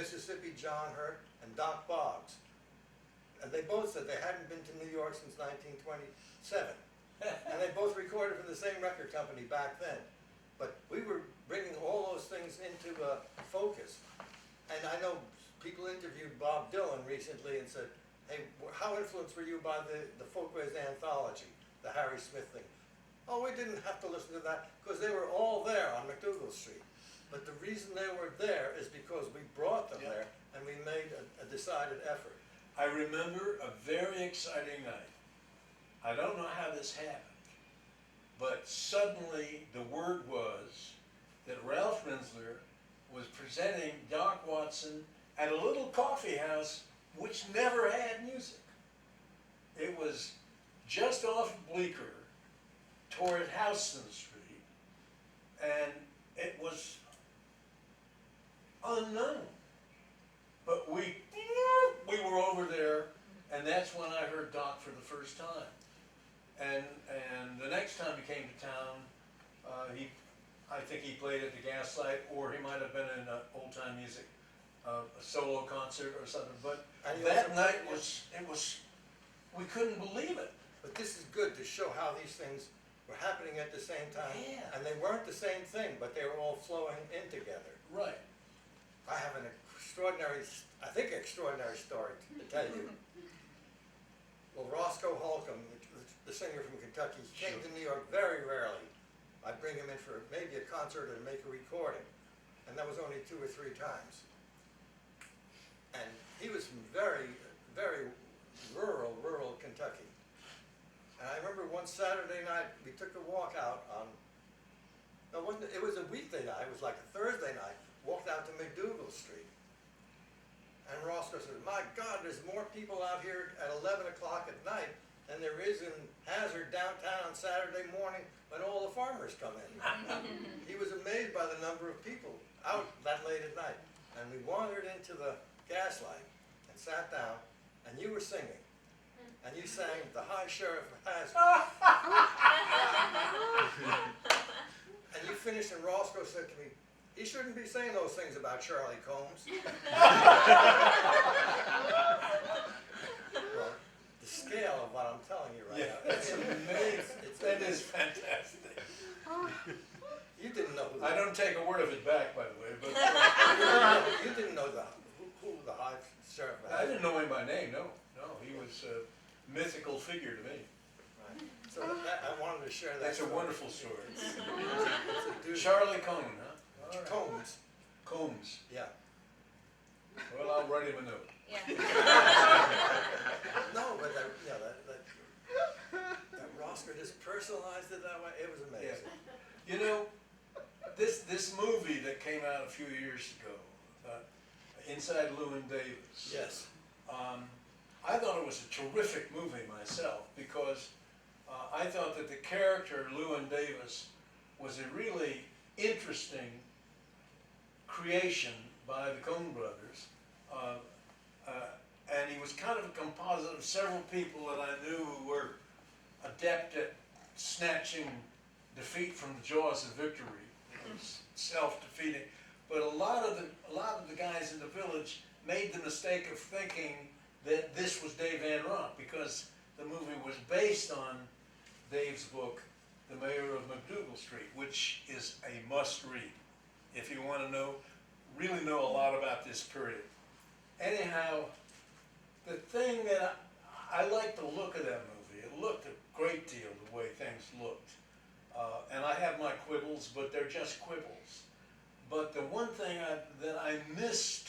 Mississippi John Hurt and Doc Boggs. And they both said they hadn't been to New York since 1927. And they both recorded for the same record company back then. But we were bringing all those things into focus. And I know people interviewed Bob Dylan recently and said, hey, how influenced were you by the Folkways anthology, the Harry Smith thing? Oh, we didn't have to listen to that because they were all there on McDougal Street. But the reason they were there is because we brought them there and we made a decided effort. I remember a very exciting night. I don't know how this happened, but suddenly the word was that Ralph Rinsler was presenting Doc Watson at a little coffee house which never had music. It was just off Bleecker toward Houston Street, and it was unknown. But we were over there, and that's when I heard Doc for the first time. And the next time he came to town, I think he played at the Gaslight, or he might have been in old time music, a solo concert or something. But that night we couldn't believe it. But this is good to show how these things were happening at the same time. Yeah. And they weren't the same thing, but they were all flowing in together. Right. I have an extraordinary story to tell you. Well, Roscoe Holcomb, the singer from Kentucky, came to New York very rarely. I'd bring him in for maybe a concert and make a recording. And that was only 2 or 3 times. And he was from very, very rural Kentucky. And I remember one Saturday night, we took a walk out on, no, it was a weekday night, it was like a Thursday night, walked out to McDougal Street. And Roscoe said, my God, there's more people out here at 11 o'clock at night than there is in Hazard downtown on Saturday morning when all the farmers come in. He was amazed by the number of people out that late at night. And we wandered into the Gaslight and sat down, and you were singing. And you sang The High Sheriff of Hazard. And you finished, and Roscoe said to me, he shouldn't be saying those things about Charlie Combs. Well, the scale of what I'm telling you right now. It's amazing. That is fantastic. You didn't know who I don't take a word of it back, by the way. But you didn't know who the High Sheriff of I Hazard. didn't know him by name. No, he was a mythical figure to me. Right. So I wanted to share that. That's a wonderful story. It's a dude. Charlie Cohen, huh? All right. Combs. Combs. Yeah. Well, I'll write him a note. Yeah. No, but that Roscoe just personalized it that way. It was amazing. You know, this movie that came out a few years ago, Inside Llewyn Davis. Yes. I thought it was a terrific movie myself because I thought that the character Llewyn Davis was a really interesting creation by the Coen brothers, and he was kind of a composite of several people that I knew who were adept at snatching defeat from the jaws of victory. It was self-defeating, but a lot of the guys in the village made the mistake of thinking that this was Dave Van Ronk because the movie was based on Dave's book, The Mayor of McDougal Street, which is a must-read if you want to really know a lot about this period. Anyhow, the thing that I like the look of that movie. It looked a great deal the way things looked. And I have my quibbles, but they're just quibbles. But the one thing that I missed